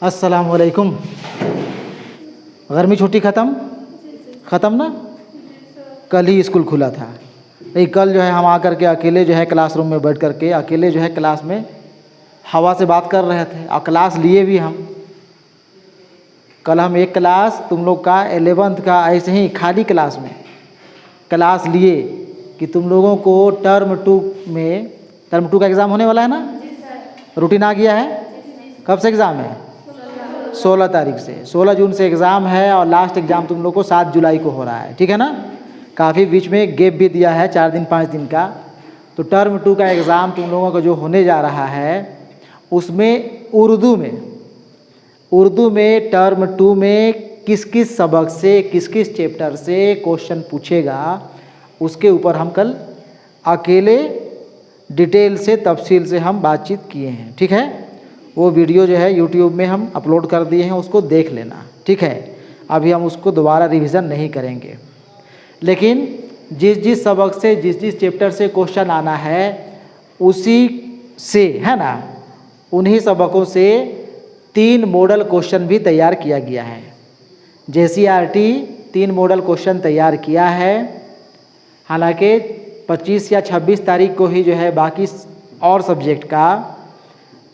अस्सलामुअलैकुम। गर्मी छुट्टी ख़त्म ना? कल ही स्कूल खुला था। नहीं, कल जो है हम आकर के अकेले जो है क्लासरूम में बैठ कर के अकेले जो है क्लास में हवा से बात कर रहे थे और क्लास लिए भी हम। कल हम एक क्लास तुम लोग का 11th का ऐसे ही खाली क्लास में क्लास लिए कि तुम लोगों को टर्म 2 का एग्ज़ाम होने वाला है ना? रूटीन आ गया है? कब से एग्ज़ाम है? 16 तारीख से। 16 जून से एग्ज़ाम है और लास्ट एग्ज़ाम तुम लोग को 7 जुलाई को हो रहा है, ठीक है ना? काफ़ी बीच में गेप भी दिया है, 4 दिन 5 दिन का। तो टर्म 2 का एग्ज़ाम तुम लोगों का जो होने जा रहा है उसमें उर्दू में टर्म 2 में किस किस सबक से किस किस चैप्टर से क्वेश्चन पूछेगा उसके ऊपर हम कल अकेले डिटेल से तफसील से हम बातचीत किए हैं, ठीक है? वो वीडियो जो है यूट्यूब में हम अपलोड कर दिए हैं, उसको देख लेना, ठीक है? अभी हम उसको दोबारा रिवीजन नहीं करेंगे, लेकिन जिस सबक से जिस चैप्टर से क्वेश्चन आना है उसी से, है ना, उन्हीं सबकों से 3 मॉडल क्वेश्चन भी तैयार किया गया है। JCRT 3 मॉडल क्वेश्चन तैयार किया है। हालांकि 25 या 26 तारीख को ही जो है बाकी और सब्जेक्ट का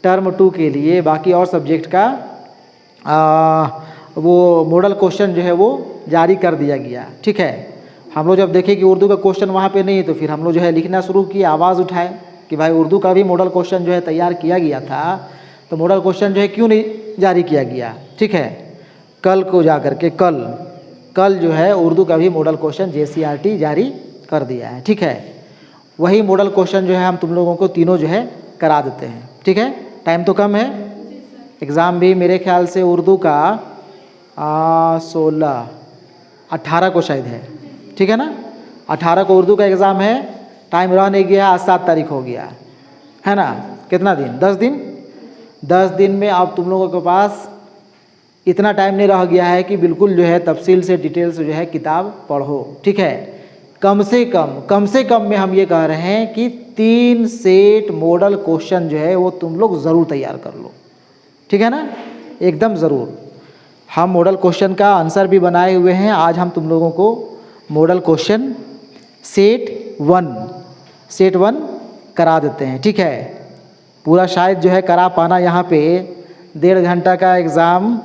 टर्म 2 के लिए बाकी और सब्जेक्ट का वो मॉडल क्वेश्चन जो है वो जारी कर दिया गया, ठीक है? हम लोग जब देखें कि उर्दू का क्वेश्चन वहाँ पे नहीं है तो फिर हम लोग जो है लिखना शुरू किए, आवाज़ उठाए कि भाई उर्दू का भी मॉडल क्वेश्चन जो है तैयार किया गया था, तो मॉडल क्वेश्चन जो है क्यों नहीं जारी किया गया, ठीक है? कल को जा कर के कल जो है उर्दू का भी मॉडल क्वेश्चन JCRT जारी कर दिया है, ठीक है? वही मॉडल क्वेश्चन जो है हम तुम लोगों को तीनों जो है करा देते हैं, ठीक है? टाइम तो कम है, एग्ज़ाम भी मेरे ख्याल से उर्दू का 18 को शायद है, ठीक है ना? 18 को उर्दू का एग्ज़ाम है। टाइम रह नहीं गया, आज 7 तारीख हो गया है ना? कितना दिन? 10 दिन में अब तुम लोगों के पास इतना टाइम नहीं रह गया है कि बिल्कुल जो है तफसील से डिटेल से जो है किताब पढ़ो, ठीक है? कम से कम में हम ये कह रहे हैं कि 3 सेट मॉडल क्वेश्चन जो है वो तुम लोग ज़रूर तैयार कर लो, ठीक है ना? एकदम ज़रूर। हम मॉडल क्वेश्चन का आंसर भी बनाए हुए हैं। आज हम तुम लोगों को मॉडल क्वेश्चन सेट 1 करा देते हैं, ठीक है? पूरा शायद जो है करा पाना, यहाँ पे 1.5 घंटा का एग्ज़ाम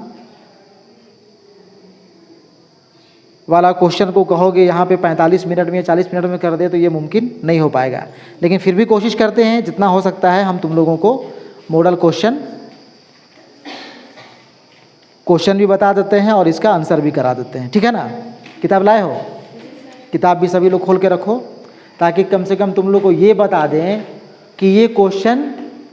वाला क्वेश्चन को कहोगे यहाँ पे 45 मिनट में 40 मिनट में कर दे तो ये मुमकिन नहीं हो पाएगा, लेकिन फिर भी कोशिश करते हैं जितना हो सकता है हम तुम लोगों को मॉडल क्वेश्चन भी बता देते हैं और इसका आंसर भी करा देते हैं, ठीक है ना? किताब लाए हो? किताब भी सभी लोग खोल के रखो ताकि कम से कम तुम लोग को ये बता दें कि ये क्वेश्चन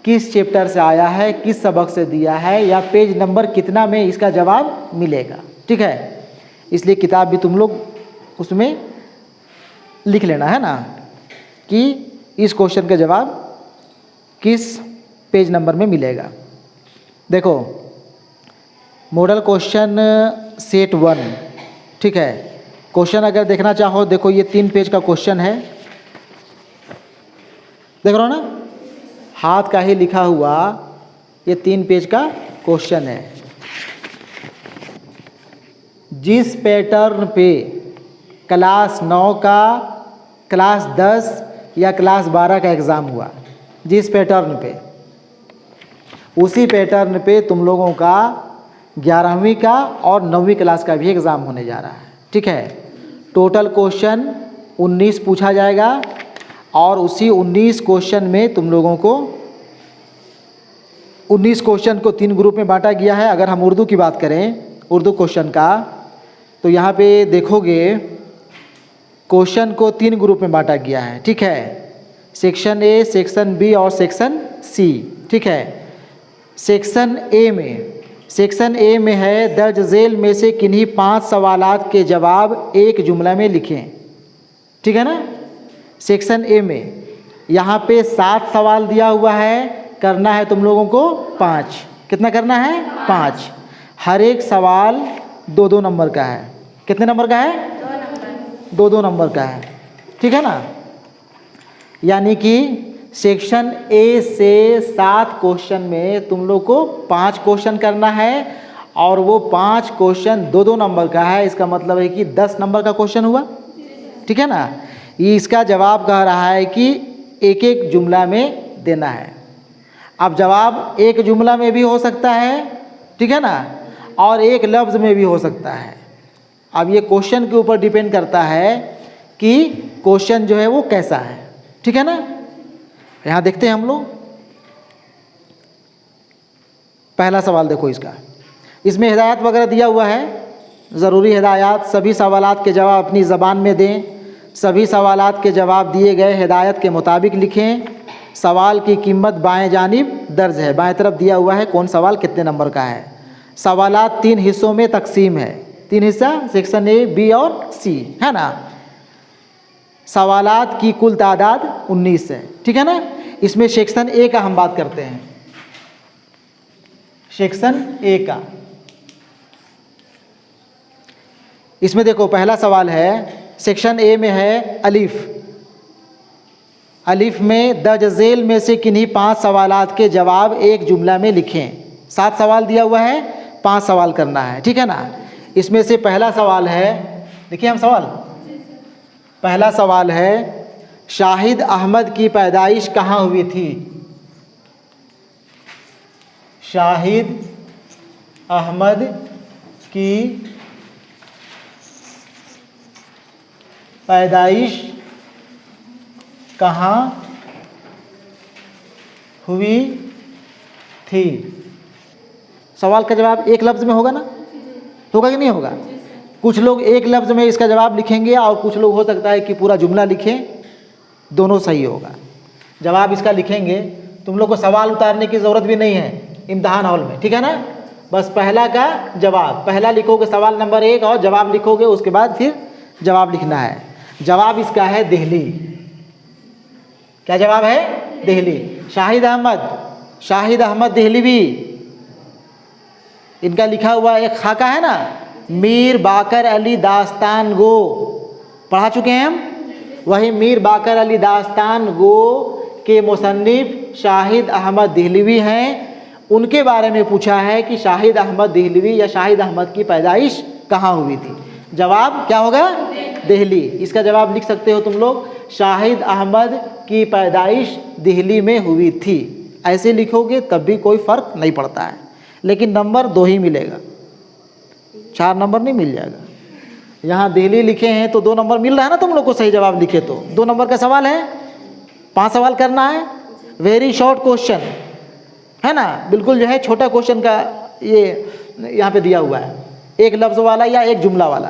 किस चैप्टर से आया है, किस सबक से दिया है, या पेज नंबर कितना में इसका जवाब मिलेगा, ठीक है? इसलिए किताब भी तुम लोग उसमें लिख लेना, है ना, कि इस क्वेश्चन का जवाब किस पेज नंबर में मिलेगा। देखो, मॉडल क्वेश्चन सेट 1, ठीक है? क्वेश्चन अगर देखना चाहो, देखो ये 3 पेज का क्वेश्चन है, देख रहे हो ना? हाथ का ही लिखा हुआ ये 3 पेज का क्वेश्चन है। जिस पैटर्न पे क्लास 9 का, क्लास 10 या क्लास 12 का एग्ज़ाम हुआ, जिस पैटर्न पे, उसी पैटर्न पे तुम लोगों का 11वीं का और 9वीं क्लास का भी एग्ज़ाम होने जा रहा है, ठीक है? टोटल क्वेश्चन 19 पूछा जाएगा और उसी 19 क्वेश्चन में तुम लोगों को 19 क्वेश्चन को 3 ग्रुप में बांटा गया है। अगर हम उर्दू की बात करें, उर्दू क्वेश्चन का, तो यहाँ पे देखोगे क्वेश्चन को 3 ग्रुप में बांटा गया है, ठीक है? सेक्शन A, सेक्शन B और सेक्शन C, ठीक है? सेक्शन ए में है दर्ज झेल में से किन्हीं 5 सवालात के जवाब एक जुमला में लिखें, ठीक है ना? सेक्शन ए में यहाँ पे 7 सवाल दिया हुआ है, करना है तुम लोगों को 5। कितना करना है? 5। हर एक सवाल 2-2 नंबर का है। कितने नंबर का है? 2-2 नंबर का है, ठीक है ना? यानी कि सेक्शन ए से 7 क्वेश्चन में तुम लोग को 5 क्वेश्चन करना है और वो 5 क्वेश्चन 2-2 नंबर का है। इसका मतलब है कि 10 नंबर का क्वेश्चन हुआ, ठीक है ना। ये इसका जवाब कह रहा है कि एक एक जुमला में देना है। अब जवाब एक जुमला में भी हो सकता है, ठीक है ना, और एक लफ्ज़ में भी हो सकता है। अब ये क्वेश्चन के ऊपर डिपेंड करता है कि क्वेश्चन जो है वो कैसा है, ठीक है ना। यहाँ देखते हैं हम लोग पहला सवाल। देखो इसका, इसमें हिदायत वगैरह दिया हुआ है, ज़रूरी हिदायत। सभी सवालात के जवाब अपनी ज़बान में दें। सभी सवालात के जवाब दिए गए हिदायत के मुताबिक लिखें। सवाल की कीमत बाएं जानिब दर्ज है, बाएं तरफ दिया हुआ है कौन सवाल कितने नंबर का है। सवालात 3 हिस्सों में तकसीम है, 3 हिस्सा, सेक्शन ए, बी और सी, है ना। सवालात की कुल तादाद 19 है, ठीक है ना। इसमें सेक्शन ए का हम बात करते हैं। सेक्शन ए का, इसमें देखो पहला सवाल है, सेक्शन ए में है अलिफ। अलिफ में दर्ज झेल में से किन्हीं 5 सवालात के जवाब एक जुमला में लिखें। 7 सवाल दिया हुआ है, 5 सवाल करना है, ठीक है ना। इसमें से पहला सवाल है, देखिए हम सवाल, पहला सवाल है शाहिद अहमद की पैदाइश कहाँ हुई थी। शाहिद अहमद की पैदाइश कहाँ हुई थी। सवाल का जवाब एक लफ्ज़ में होगा ना, होगा कि नहीं होगा। कुछ लोग एक लफ्ज़ में इसका जवाब लिखेंगे और कुछ लोग हो सकता है कि पूरा जुमला लिखें, दोनों सही होगा। जवाब इसका लिखेंगे, तुम लोग को सवाल उतारने की ज़रूरत भी नहीं है इम्तिहान हॉल में, ठीक है ना। बस पहला का जवाब, पहला लिखोगे सवाल नंबर 1 और जवाब लिखोगे, उसके बाद फिर जवाब लिखना है। जवाब इसका है दिल्ली। क्या जवाब है? दिल्ली। शाहिद अहमद दिहलवी, इनका लिखा हुआ एक खाका है ना, मीर बाकर अली दास्तान गो, पढ़ा चुके हैं हम। वही मीर बाकर अली दास्तान गो के मुसन्निफ शाहिद अहमद दिहलवी हैं। उनके बारे में पूछा है कि शाहिद अहमद दिहलवी या शाहिद अहमद की पैदाइश कहाँ हुई थी। जवाब क्या होगा? दिल्ली। इसका जवाब लिख सकते हो तुम लोग, शाहिद अहमद की पैदाइश दिल्ली में हुई थी। ऐसे लिखोगे तब भी कोई फ़र्क नहीं पड़ता है, लेकिन नंबर 2 ही मिलेगा, 4 नंबर नहीं मिल जाएगा। यहाँ दिल्ली लिखे हैं तो 2 नंबर मिल रहा है ना तुम लोग को, सही जवाब लिखे तो। 2 नंबर का सवाल है, 5 सवाल करना है। वेरी शॉर्ट क्वेश्चन है ना, बिल्कुल जो है छोटा क्वेश्चन का ये यहाँ पे दिया हुआ है, एक लफ्ज़ वाला या एक जुमला वाला।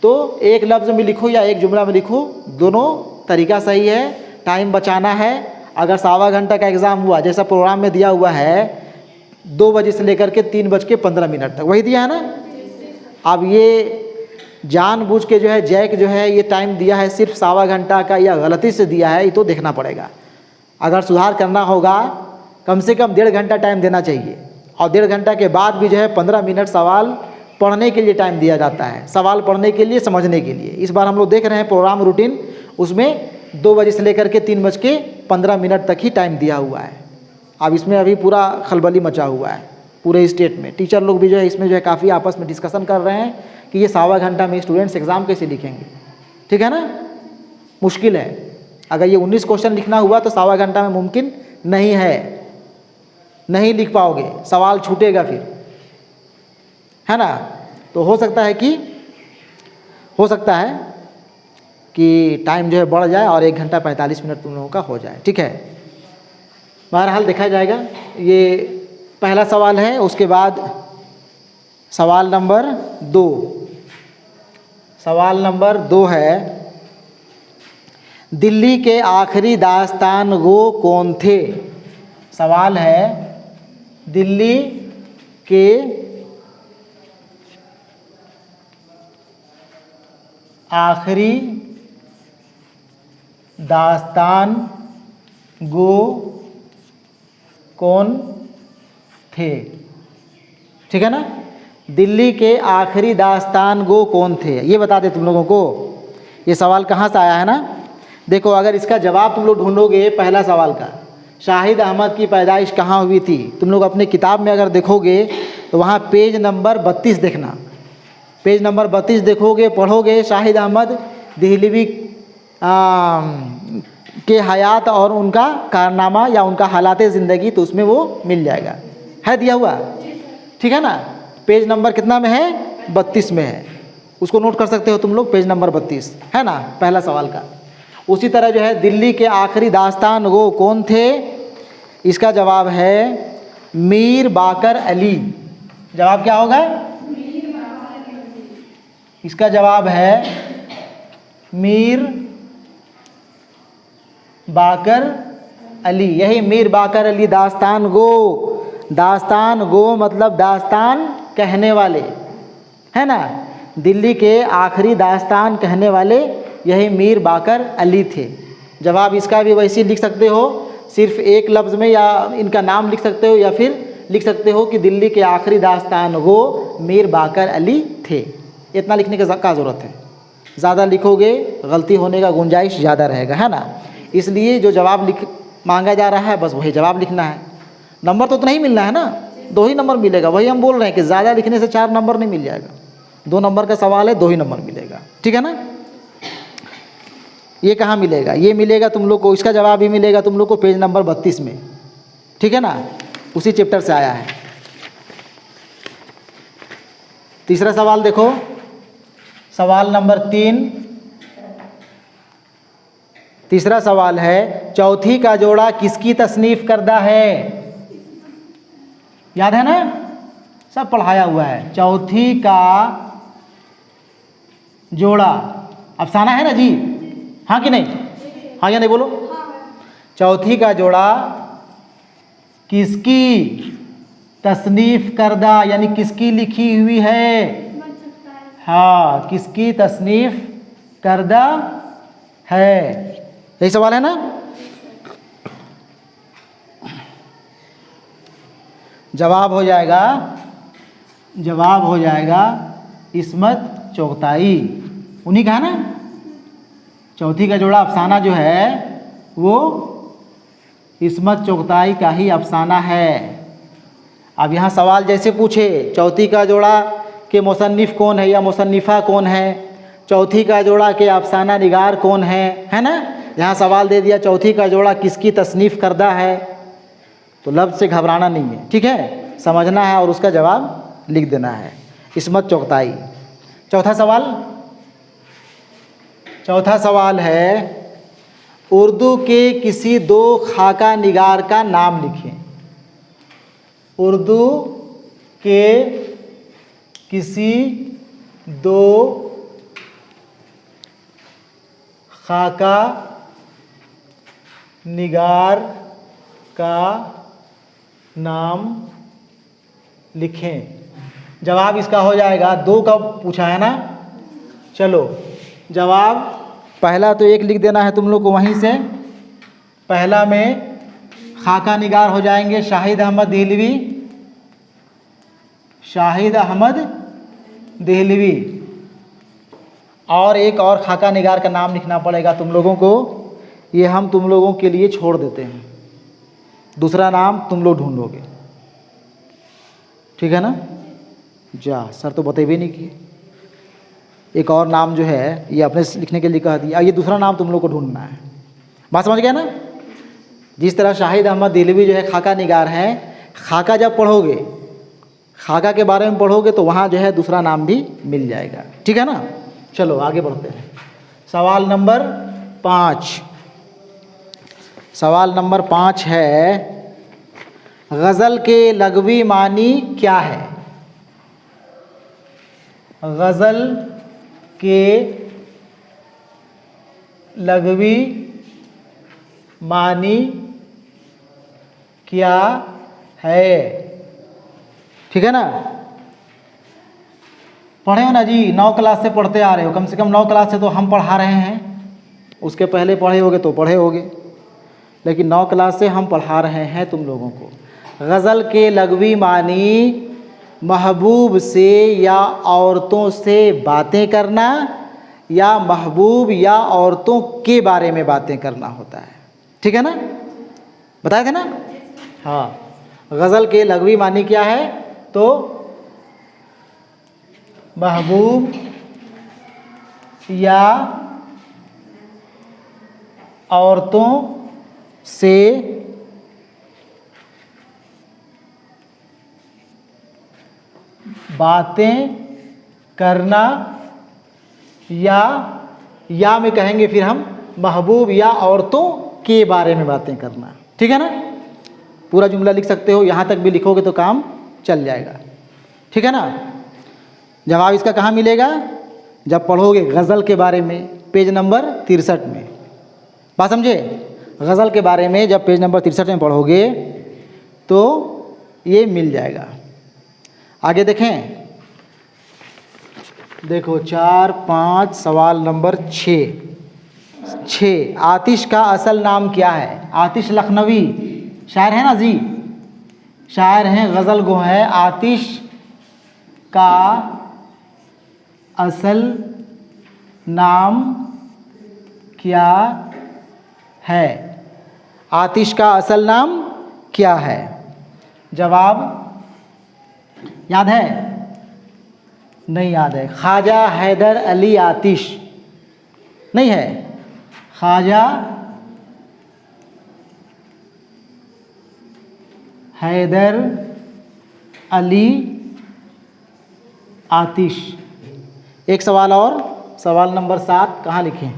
तो एक लफ्ज़ में लिखो या एक जुमला में लिखो, दोनों तरीका सही है। टाइम बचाना है। अगर 1.25 घंटा का एग्ज़ाम हुआ, जैसा प्रोग्राम में दिया हुआ है 2 बजे से लेकर के 3:15 तक, वही दिया है ना। अब ये जानबूझ के जो है जैक जो है ये टाइम दिया है सिर्फ 1.25 घंटा का, या गलती से दिया है, ये तो देखना पड़ेगा। अगर सुधार करना होगा कम से कम 1.5 घंटा टाइम देना चाहिए, और 1.5 घंटा के बाद भी जो है 15 मिनट सवाल पढ़ने के लिए टाइम दिया जाता है, सवाल पढ़ने के लिए, समझने के लिए। इस बार हम लोग देख रहे हैं प्रोग्राम रूटीन, उसमें 2 बजे से लेकर के 3:15 तक ही टाइम दिया हुआ है। अब इसमें अभी पूरा खलबली मचा हुआ है पूरे स्टेट में। टीचर लोग भी जो है इसमें जो है काफ़ी आपस में डिस्कशन कर रहे हैं कि ये 1.25 घंटा में स्टूडेंट्स एग्ज़ाम कैसे लिखेंगे, ठीक है ना। मुश्किल है। अगर ये 19 क्वेश्चन लिखना हुआ तो 1.25 घंटा में मुमकिन नहीं है, नहीं लिख पाओगे, सवाल छूटेगा फिर, है ना। तो हो सकता है कि टाइम जो है बढ़ जाए और 1 घंटा 45 मिनट तुम लोगों का हो जाए, ठीक है। बहरहाल देखा जाएगा। ये पहला सवाल है। उसके बाद सवाल नंबर 2, सवाल नंबर 2 है, दिल्ली के आखिरी दास्तान गो कौन थे। सवाल है, दिल्ली के आखिरी दास्तान गो कौन थे, ठीक है ना। दिल्ली के आखिरी दास्तान गो कौन थे, ये बता दे तुम लोगों को। ये सवाल कहाँ से आया है ना, देखो अगर इसका जवाब तुम लोग ढूंढोगे पहला सवाल का, शाहिद अहमद की पैदाइश कहाँ हुई थी, तुम लोग अपने किताब में अगर देखोगे तो वहाँ पेज नंबर 32 देखना, पेज नंबर 32 देखोगे, पढ़ोगे शाहिद अहमद देहलवी के हयात और उनका कारनामा या उनका हालात ज़िंदगी, तो उसमें वो मिल जाएगा, है दिया हुआ, ठीक है ना। पेज नंबर कितना में है, 32 में है, उसको नोट कर सकते हो तुम लोग, पेज नंबर 32 है ना पहला सवाल का। उसी तरह जो है दिल्ली के आखिरी दास्तान गो कौन थे, इसका जवाब है मीर बाकर अली। जवाब क्या होगा, इसका जवाब है मीर बाकर अली, यही मीर बाकर अली दास्तान गो, दास्तान गो मतलब दास्तान कहने वाले, है ना, दिल्ली के आखिरी दास्तान कहने वाले यही मीर बाकर अली थे। जवाब इसका भी वैसे लिख सकते हो, सिर्फ एक लफ्ज़ में, या इनका नाम लिख सकते हो, या फिर लिख सकते हो कि दिल्ली के आखिरी दास्तान गो मीर बाकर अली थे। इतना लिखने का ज़रूरत है, ज़्यादा लिखोगे गलती होने का गुंजाइश ज़्यादा रहेगा, है ना। इसलिए जो जवाब मांगा जा रहा है बस वही जवाब लिखना है। नंबर तो उतना ही मिलना है ना, 2 ही नंबर मिलेगा, वही हम बोल रहे हैं कि ज़्यादा लिखने से 4 नंबर नहीं मिल जाएगा, 2 नंबर का सवाल है, 2 ही नंबर मिलेगा, ठीक है ना। ये कहाँ मिलेगा, ये मिलेगा तुम लोग को, इसका जवाब भी मिलेगा तुम लोग को पेज नंबर 32 में, ठीक है ना, उसी चैप्टर से आया है। तीसरा सवाल देखो, सवाल नंबर 3, तीसरा सवाल है चौथी का जोड़ा किसकी तसनीफ करदा है, याद है ना, सब पढ़ाया हुआ है। चौथी का जोड़ा अफसाना है ना जी, हाँ कि नहीं, हाँ या नहीं बोलो, चौथी का जोड़ा किसकी तसनीफ करदा यानी किसकी लिखी हुई है, हाँ किसकी तसनीफ करदा है, यही सवाल है ना। जवाब हो जाएगा, जवाब हो जाएगा इस्मत चुगताई, उन्हीं का है ना। चौथी का जोड़ा अफसाना जो है वो इस्मत चुगताई का ही अफसाना है। अब यहाँ सवाल जैसे पूछे चौथी का जोड़ा के मुसन्निफ़ कौन है या मुसन्निफ़ा कौन है, चौथी का जोड़ा के अफसाना निगार कौन है ना। यहाँ सवाल दे दिया चौथी का जोड़ा किसकी तसनीफ़ करदा है, तो लफ्ज़ से घबराना नहीं है, ठीक है, समझना है और उसका जवाब लिख देना है, इस्मत चुगताई। चौथा सवाल है उर्दू के किसी 2 खाका निगार का नाम लिखें। उर्दू के किसी 2 खाका निगार का नाम लिखें। जवाब इसका हो जाएगा 2 का पूछा है ना, चलो जवाब पहला तो 1 लिख देना है तुम लोग को वहीं से, पहला में खाका निगार हो जाएंगे शाहिद अहमद देहलवी, शाहिद अहमद देहलवी, और एक और खाका निगार का नाम लिखना पड़ेगा तुम लोगों को, ये हम तुम लोगों के लिए छोड़ देते हैं, दूसरा नाम तुम लोग ढूंढोगे, ठीक है ना। जा सर तो बतेबे नहीं किए, एक और नाम जो है ये अपने लिखने के लिए कह दिया, ये दूसरा नाम तुम लोग को ढूंढना है, बात समझ गया ना। जिस तरह शाहिद अहमद देहलवी जो है खाका निगार है, खाका जब पढ़ोगे, खाका के बारे में पढ़ोगे तो वहाँ जो है दूसरा नाम भी मिल जाएगा, ठीक है ना। चलो आगे बढ़ते हैं। सवाल नंबर 5, सवाल नंबर 5 है गज़ल के लग़वी मानी क्या है। गज़ल के लग़वी मानी क्या है, ठीक है ना। पढ़े हो ना जी, 9 क्लास से पढ़ते आ रहे हो, कम से कम 9 क्लास से तो हम पढ़ा रहे हैं, उसके पहले पढ़े होगे तो पढ़े होगे, लेकिन 9 क्लास से हम पढ़ा रहे हैं तुम लोगों को। गज़ल के लग़वी मानी महबूब से या औरतों से बातें करना या महबूब या औरतों के बारे में बातें करना होता है। ठीक है ना, बताए थे ना। हाँ, गज़ल के लग़वी मानी क्या है? तो महबूब या औरतों से बातें करना, या में कहेंगे फिर हम महबूब या औरतों के बारे में बातें करना। ठीक है ना, पूरा जुमला लिख सकते हो, यहाँ तक भी लिखोगे तो काम चल जाएगा। ठीक है ना। जवाब इसका कहाँ मिलेगा? जब पढ़ोगे गज़ल के बारे में पेज नंबर 63 में। बात समझे? गज़ल के बारे में जब पेज नंबर 63 में पढ़ोगे तो ये मिल जाएगा। आगे देखें, देखो 4, 5, सवाल नंबर 6। आतिश का असल नाम क्या है? आतिश लखनवी शायर है ना जी, शायर हैं, गज़ल गो है। आतिश का असल नाम क्या है? आतिश का असल नाम क्या है? जवाब याद है? नहीं याद है। ख्वाजा हैदर अली आतिश नहीं है। ख्वाजा हैदर अली आतिश। एक सवाल और, सवाल नंबर 7 कहाँ लिखें?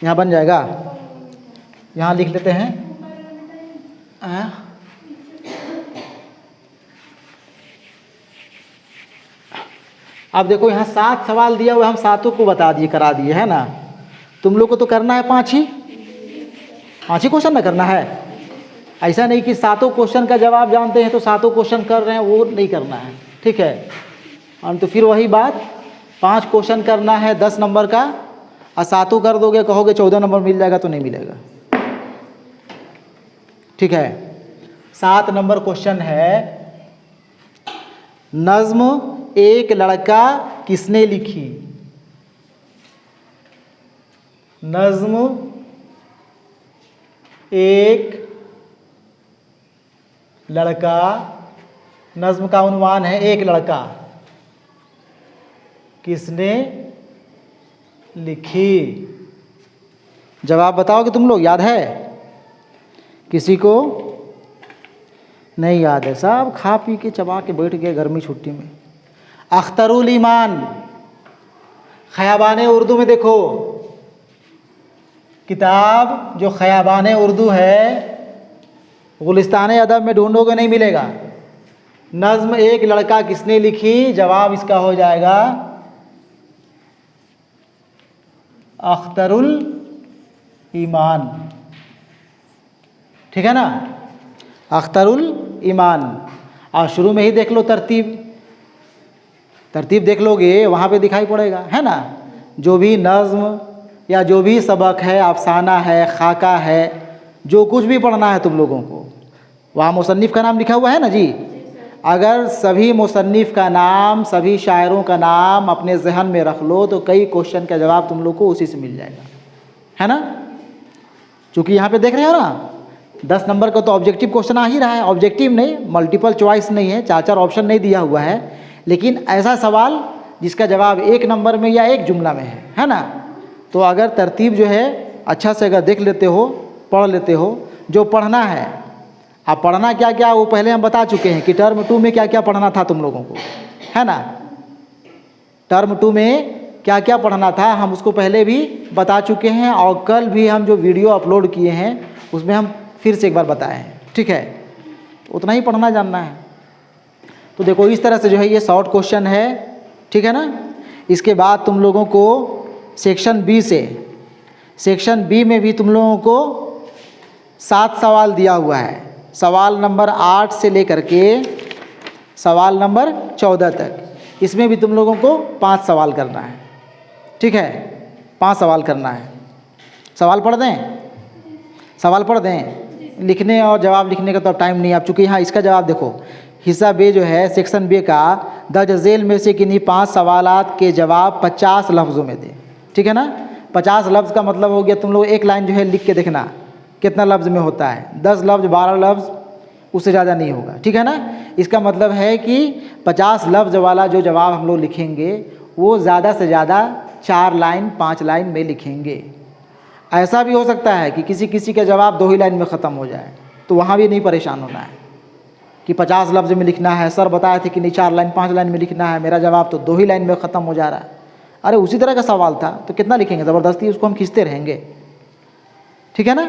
यहाँ बन जाएगा, यहाँ लिख लेते हैं। अब देखो यहाँ 7 सवाल दिया हुआ, हम 7 को बता दिए, करा दिए है ना। तुम लोग को तो करना है 5 ही क्वेश्चन ना करना है। ऐसा नहीं कि 7 क्वेश्चन का जवाब जानते हैं तो 7 क्वेश्चन कर रहे हैं, वो नहीं करना है। ठीक है, और तो फिर वही बात, 5 क्वेश्चन करना है 10 नंबर का, और 7 कर दोगे, कहोगे 14 नंबर मिल जाएगा, तो नहीं मिलेगा। ठीक है, 7 नंबर क्वेश्चन है, नज़्म एक लड़का किसने लिखी? नज़्म एक लड़का, नज़्म का उन्वान है एक लड़का, किसने लिखी? जवाब बताओगे तुम लोग? याद है? किसी को नहीं याद है? सब खा पी के चबा के बैठ गए गर्मी छुट्टी में। अख्तरुल ईमान, खयाबान उर्दू में देखो, किताब जो खयाबान उर्दू है, गुलिस्तान अदब में ढूंढोगे नहीं मिलेगा। नज़्म एक लड़का किसने लिखी? जवाब इसका हो जाएगा अख्तरुल ईमान। ठीक है ना, अख्तरुल ईमान। और शुरू में ही देख लो तरतीब देख लोगे, वहाँ पे दिखाई पड़ेगा, है ना। जो भी नज़्म या जो भी सबक है, अफसाना है, खाका है, जो कुछ भी पढ़ना है तुम लोगों को, वहाँ मुसन्निफ़ का नाम लिखा हुआ है ना जी। अगर सभी मुसन्निफ़ का नाम, सभी शायरों का नाम अपने जहन में रख लो तो कई क्वेश्चन का जवाब तुम लोग को उसी से मिल जाएगा, है ना। चूँकि यहाँ पे देख रहे हो ना, 10 नंबर का तो ऑब्जेक्टिव क्वेश्चन आ ही रहा है। ऑब्जेक्टिव नहीं, मल्टीपल चॉइस नहीं है, 4 ऑप्शन नहीं दिया हुआ है, लेकिन ऐसा सवाल जिसका जवाब 1 नंबर में या 1 जुमला में है ना। तो अगर तरतीब जो है अच्छा से अगर देख लेते हो, पढ़ लेते हो, जो पढ़ना है, अब पढ़ना क्या क्या वो पहले हम बता चुके हैं कि टर्म 2 में क्या क्या पढ़ना था तुम लोगों को, है ना। टर्म 2 में क्या क्या पढ़ना था हम उसको पहले भी बता चुके हैं, और कल भी हम जो वीडियो अपलोड किए हैं उसमें हम फिर से एक बार बताए हैं। ठीक है, उतना ही पढ़ना जानना है। तो देखो इस तरह से जो है ये शॉर्ट क्वेश्चन है, ठीक है ना। इसके बाद तुम लोगों को सेक्शन बी से, सेक्शन बी में भी तुम लोगों को 7 सवाल दिया हुआ है। सवाल नंबर 8 से लेकर के सवाल नंबर 14 तक, इसमें भी तुम लोगों को 5 सवाल करना है। ठीक है, 5 सवाल करना है। सवाल पढ़ दें? सवाल पढ़ दें? लिखने और जवाब लिखने का तो अब टाइम नहीं है। अब चूँकि यहाँ इसका जवाब देखो, हिस्सा बे जो है सेक्शन बे का दर्ज झेल में से किन्हीं 5 सवालात के जवाब 50 लफ्ज़ों में दें। ठीक है ना, 50 लफ्ज़ का मतलब हो गया, तुम लोग एक लाइन जो है लिख के देखना कितना लफ्ज़ में होता है। 10 लफ्ज़ 12 लफ्ज़, उससे ज़्यादा नहीं होगा। ठीक है ना, इसका मतलब है कि 50 लफ्ज़ वाला जो जवाब हम लोग लिखेंगे वो ज़्यादा से ज़्यादा 4 लाइन 5 लाइन में लिखेंगे। ऐसा भी हो सकता है कि किसी किसी का जवाब 2 ही लाइन में ख़त्म हो जाए, तो वहाँ भी नहीं परेशान होना है कि 50 लफ्ज़ में लिखना है। सर बताए थे कि नहीं 4 लाइन 5 लाइन में लिखना है, मेरा जवाब तो 2 ही लाइन में ख़त्म हो जा रहा है। अरे उसी तरह का सवाल था तो कितना लिखेंगे, ज़बरदस्ती उसको हम खींचते रहेंगे। ठीक है ना,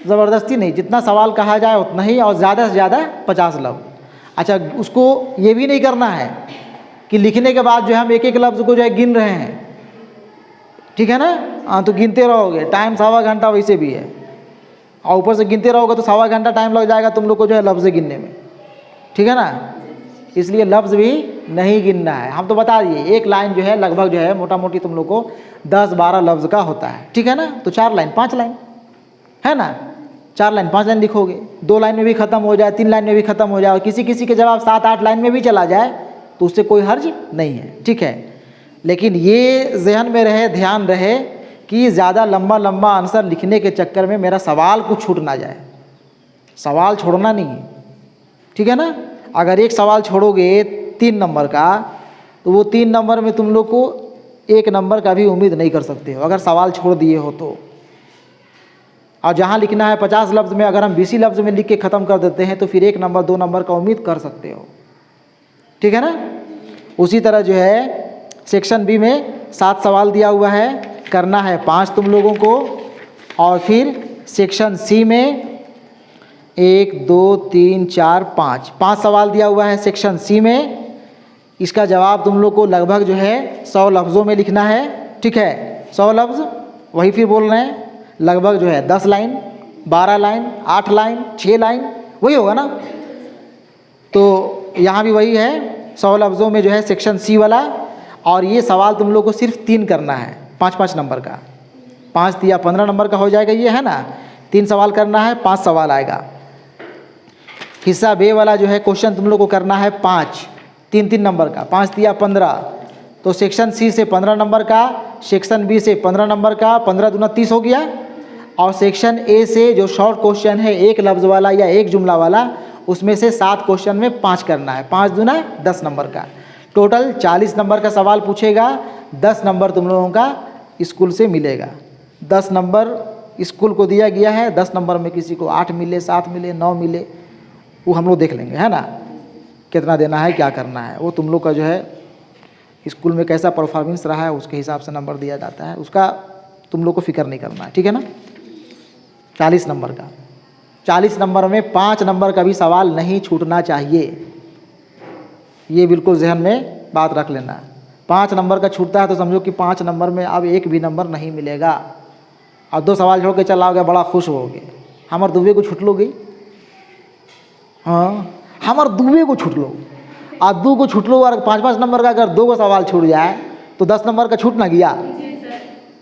ज़बरदस्ती नहीं, जितना सवाल कहा जाए उतना ही, और ज़्यादा से ज़्यादा 50 लफ्ज़। अच्छा, उसको ये भी नहीं करना है कि लिखने के बाद जो है हम एक एक लफ्ज़ को जो है गिन रहे हैं। ठीक है ना, हाँ, तो गिनते रहोगे, टाइम 1.25 घंटा वैसे भी है, और ऊपर से गिनते रहोगे तो 1.25 घंटा टाइम लग जाएगा तुम लोग को जो है लफ्ज़ गिनने में। ठीक है ना, इसलिए लफ्ज़ भी नहीं गिनना है। हम तो बता दिए एक लाइन जो है लगभग जो है मोटा मोटी तुम लोग को 10-12 लफ्ज़ का होता है। ठीक है ना, तो 4 लाइन 5 लाइन है ना, 4 लाइन 5 लाइन लिखोगे, 2 लाइन में भी ख़त्म हो जाए, 3 लाइन में भी ख़त्म हो जाए, और किसी किसी के जवाब 7-8 लाइन में भी चला जाए तो उससे कोई हर्ज नहीं है। ठीक है, लेकिन ये जहन में रहे, ध्यान रहे कि ज़्यादा लंबा लंबा आंसर लिखने के चक्कर में मेरा सवाल कुछ छूट ना जाए। सवाल छोड़ना नहीं है। ठीक है ना, अगर एक सवाल छोड़ोगे 3 नंबर का, तो वो 3 नंबर में तुम लोग को 1 नंबर का भी उम्मीद नहीं कर सकते हो अगर सवाल छोड़ दिए हो तो। और जहाँ लिखना है 50 लफ्ज़ में, अगर हम 20 लफ्ज़ में लिख के ख़त्म कर देते हैं तो फिर 1 नंबर 2 नंबर का उम्मीद कर सकते हो। ठीक है ना, उसी तरह जो है सेक्शन बी में 7 सवाल दिया हुआ है, करना है 5 तुम लोगों को, और फिर सेक्शन सी में 1 2 3 4 5 सवाल दिया हुआ है सेक्शन सी में। इसका जवाब तुम लोग को लगभग जो है 100 लफ्ज़ों में लिखना है। ठीक है, 100 लफ्ज़, वही फिर बोल रहे हैं लगभग जो है 10 लाइन 12 लाइन 8 लाइन 6 लाइन, वही होगा ना। तो यहाँ भी वही है 100 लफ्ज़ों में जो है सेक्शन सी वाला। और ये सवाल तुम लोग को सिर्फ 3 करना है, 5-5 नंबर का, 5 या 15 नंबर का हो जाएगा ये, है ना। 3 सवाल करना है, 5 सवाल आएगा। हिस्सा बे वाला जो है क्वेश्चन तुम लोग को करना है 5, 3-3 नंबर का, 5 या 15, तो सेक्शन सी से 15 नंबर का, सेक्शन बी से 15 नंबर का, 15 दूना 30 हो गया। और सेक्शन ए से जो शॉर्ट क्वेश्चन है 1 लफ्ज़ वाला या 1 जुमला वाला, उसमें से 7 क्वेश्चन में 5 करना है, 5 दूना 10 नंबर का। टोटल 40 नंबर का सवाल पूछेगा, 10 नंबर तुम लोगों का स्कूल से मिलेगा। 10 नंबर स्कूल को दिया गया है, 10 नंबर में किसी को 8 मिले, 7 मिले, 9 मिले, वो हम लोग देख लेंगे, है ना, कितना देना है, क्या करना है, वो तुम लोग का जो है स्कूल में कैसा परफॉर्मेंस रहा है उसके हिसाब से नंबर दिया जाता है, उसका तुम लोग को फिक्र नहीं करना है। ठीक है ना, 40 नंबर का, 40 नंबर में 5 नंबर का भी सवाल नहीं छूटना चाहिए, ये बिल्कुल जहन में बात रख लेना। 5 नंबर का छूटता है तो समझो कि 5 नंबर में अब 1 भी नंबर नहीं मिलेगा। और 2 सवाल छोड़ के चलाओगे, बड़ा खुश होगे, हमार दुबे को छूट लोगे, हाँ हमार दुबे को छूट लो, और 2 को छूट लो, और 5-5 नंबर का अगर 2 को सवाल छूट जाए तो 10 नंबर का छूट ना गया।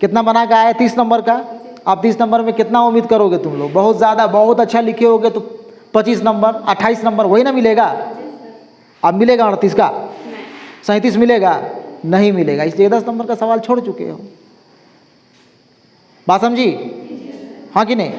कितना बना के आया 30 नंबर का। आप 30 नंबर में कितना उम्मीद करोगे तुम लोग, बहुत ज़्यादा, बहुत अच्छा लिखे होगे तो 25 नंबर 28 नंबर वही ना मिलेगा। अब मिलेगा 38 का, 37 मिलेगा, नहीं मिलेगा, इसलिए 10 नंबर का सवाल छोड़ चुके हो। बात समझी, हाँ कि नहीं।